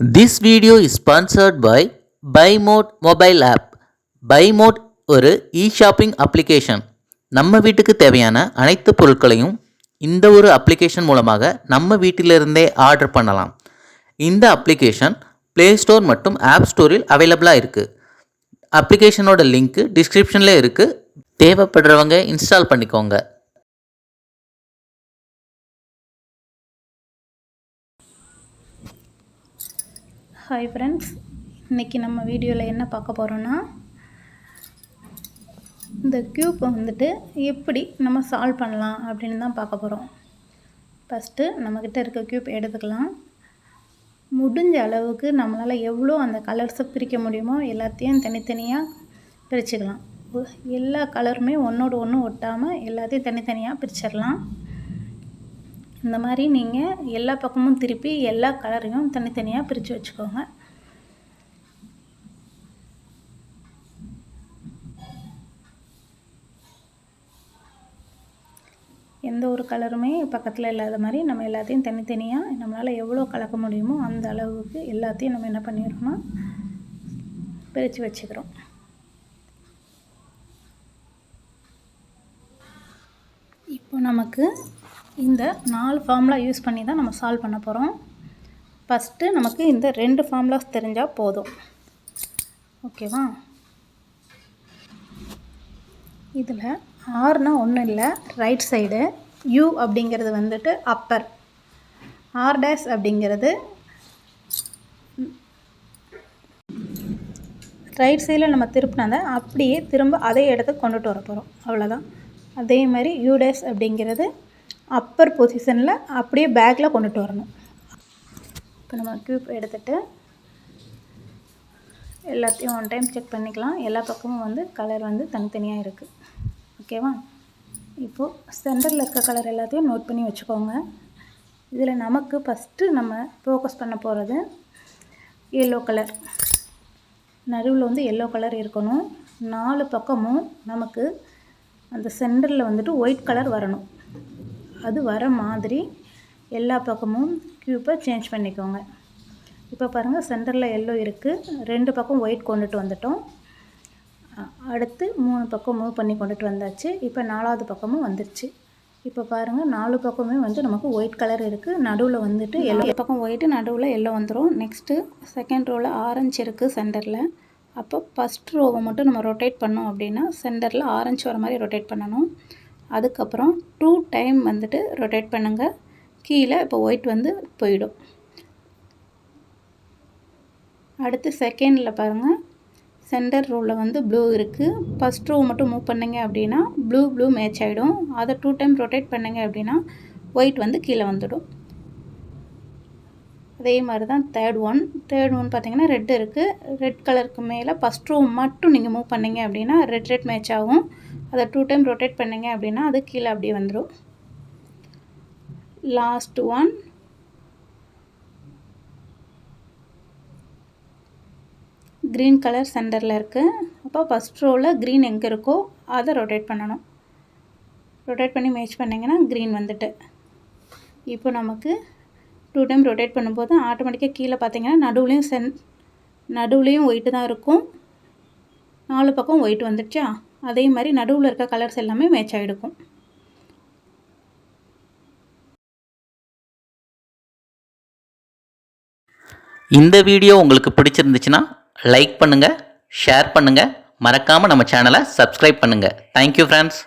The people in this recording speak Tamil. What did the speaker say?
This video is sponsored by BuyMode mobile app. BuyMode ஒரு e-shopping அப்ளிகேஷன். நம்ம வீட்டுக்கு தேவையான அனைத்து பொருட்களையும் இந்த ஒரு அப்ளிகேஷன் மூலமாக நம்ம வீட்டிலிருந்தே ஆர்டர் பண்ணலாம். இந்த அப்ளிகேஷன் ப்ளே ஸ்டோர் மற்றும் ஆப் ஸ்டோரில் அவைலபிளாக இருக்குது. அப்ளிகேஷனோட லிங்க்கு டிஸ்கிரிப்ஷனில் இருக்குது. தேவைப்படுறவங்க இன்ஸ்டால் பண்ணிக்கோங்க. ஹாய் ஃப்ரெண்ட்ஸ், இன்றைக்கி நம்ம வீடியோவில் என்ன பார்க்க போகிறோன்னா, இந்த க்யூப்பை வந்துட்டு எப்படி நம்ம சால்வ் பண்ணலாம் அப்படின்னு தான் பார்க்க போகிறோம். ஃபஸ்ட்டு நம்மக்கிட்ட இருக்க க்யூப் எடுத்துக்கலாம். முடிஞ்ச அளவுக்கு நம்மளால் எவ்வளோ அந்த கலர்ஸை பிரிக்க முடியுமோ எல்லாத்தையும் தனித்தனியாக பிரிச்சுக்கலாம். எல்லா கலருமே ஒன்றோடு ஒன்று ஒட்டாமல் எல்லாத்தையும் தனித்தனியாக பிரிச்சிடலாம். இந்த மாதிரி நீங்கள் எல்லா பக்கமும் திருப்பி எல்லா கலரையும் தனித்தனியாக பிரித்து வச்சுக்கோங்க. எந்த ஒரு கலருமே பக்கத்தில் இல்லாத மாதிரி நம்ம எல்லாத்தையும் தனித்தனியாக நம்மளால் எவ்வளோ கலக்க முடியுமோ அந்த அளவுக்கு எல்லாத்தையும் நம்ம என்ன பண்ணிடுறோம்னா பிரித்து வச்சுக்கிறோம். இப்போ நமக்கு இந்த 4 ஃபார்முலா யூஸ் பண்ணி தான் நம்ம சால்வ் பண்ண போகிறோம். ஃபஸ்ட்டு நமக்கு இந்த 2 ஃபார்முலாஸ் தெரிஞ்சால் போதும். ஓகேவா? இதில் ஆர்னால் ஒன்றும் இல்லை, ரைட் சைடு. யூ அப்படிங்கிறது வந்துட்டு அப்பர். ஆர் டேஷ் அப்படிங்கிறது ரைட் சைடில் நம்ம திருப்பினதை அப்படியே திரும்ப அதே இடத்துக்கு கொண்டுட்டு வர போகிறோம். அவ்வளோதான். அதே மாதிரி யூ டேஷ் அப்படிங்கிறது அப்பர் பொசிஷனில் அப்படியே பேக்கில் கொண்டுட்டு வரணும். இப்போ நம்ம க்யூப் எடுத்துகிட்டு எல்லாத்தையும் ஒன் டைம் செக் பண்ணிக்கலாம். எல்லா பக்கமும் வந்து கலர் வந்து தனித்தனியாக இருக்குது. ஓகேவா? இப்போது சென்டரில் இருக்க கலர் எல்லாத்தையும் நோட் பண்ணி வச்சுக்கோங்க. இதில் நமக்கு ஃபஸ்ட்டு நம்ம ஃபோக்கஸ் பண்ண போகிறது எல்லோ கலர். நடுவில் வந்து எல்லோ கலர் இருக்கணும். 4 பக்கமும் நமக்கு அந்த சென்டரில் வந்துட்டு ஒயிட் கலர் வரணும். அது வர மாதிரி எல்லா பக்கமும் க்யூப்பை சேஞ்ச் பண்ணிக்கோங்க. இப்போ பாருங்கள், சென்டரில் எல்லோ இருக்குது, 2 பக்கம் ஒயிட் கொண்டுட்டு வந்துட்டோம். அடுத்து 3 பக்கம் மூவ் பண்ணி கொண்டுட்டு வந்தாச்சு. இப்போ 4வது பக்கமும் வந்துடுச்சு. இப்போ பாருங்கள், 4 பக்கமே வந்து நமக்கு ஒயிட் கலர் இருக்குது. நடுவில் வந்துட்டு எல்லோ பக்கம் ஒயிட்டு, நடுவில் எல்லோ வந்துடும். நெக்ஸ்ட்டு செகண்ட் ரோவில் ஆரஞ்சு இருக்குது சென்டரில். அப்போ ஃபஸ்ட் ரோவை மட்டும் நம்ம ரொட்டேட் பண்ணோம் அப்படின்னா சென்டரில் ஆரஞ்சு வர மாதிரி ரொட்டேட் பண்ணணும். அதுக்கப்புறம் 2 டைம் வந்துட்டு ரொட்டேட் பண்ணுங்கள். கீழே இப்போ ஒயிட் வந்து போயிடும். அடுத்து செகண்டில் பாருங்கள், சென்டர் ரோவில் வந்து ப்ளூ இருக்குது. ஃபஸ்ட் ரோ மட்டும் மூவ் பண்ணிங்க அப்படின்னா ப்ளூ மேட்ச் ஆகிடும். அதை 2 டைம் ரொட்டேட் பண்ணிங்க அப்படின்னா ஒயிட் வந்து கீழே வந்துடும். அதே மாதிரி தான் தேர்ட் ஒன் பார்த்திங்கன்னா ரெட் இருக்குது. ரெட் கலருக்கு மேலே ஃபஸ்ட் ரோ மட்டும் நீங்கள் மூவ் பண்ணிங்க அப்படின்னா ரெட் மேட்ச் ஆகும். அதை 2 டைம் ரொட்டேட் பண்ணிங்க அப்படின்னா அது கீழே அப்படியே வந்துடும். லாஸ்ட் ஒன் க்ரீன் கலர் சென்டரில் இருக்குது. அப்போ ஃபஸ்ட் ரோவில் க்ரீன் எங்கே இருக்கோ அதை ரொட்டேட் பண்ணணும். ரொட்டேட் பண்ணி மேட்ச் பண்ணிங்கன்னா க்ரீன் வந்துட்டு. இப்போ நமக்கு 2 டைம் ரொட்டேட் பண்ணும்போது ஆட்டோமேட்டிக்காக கீழே பார்த்திங்கன்னா நடுவுலையும் ஒயிட்டு தான் இருக்கும். 4 பக்கம் ஒயிட் வந்துடுச்சா? அதே மாதிரி நடுவில் இருக்க கலர்ஸ் எல்லாமே மேட்ச் ஆகிடுக்கும். இந்த வீடியோ உங்களுக்கு பிடிச்சிருந்துச்சுன்னா லைக் பண்ணுங்கள், ஷேர் பண்ணுங்கள், மறக்காமல் நம்ம சேனலை சப்ஸ்கிரைப் பண்ணுங்கள். Thank you friends.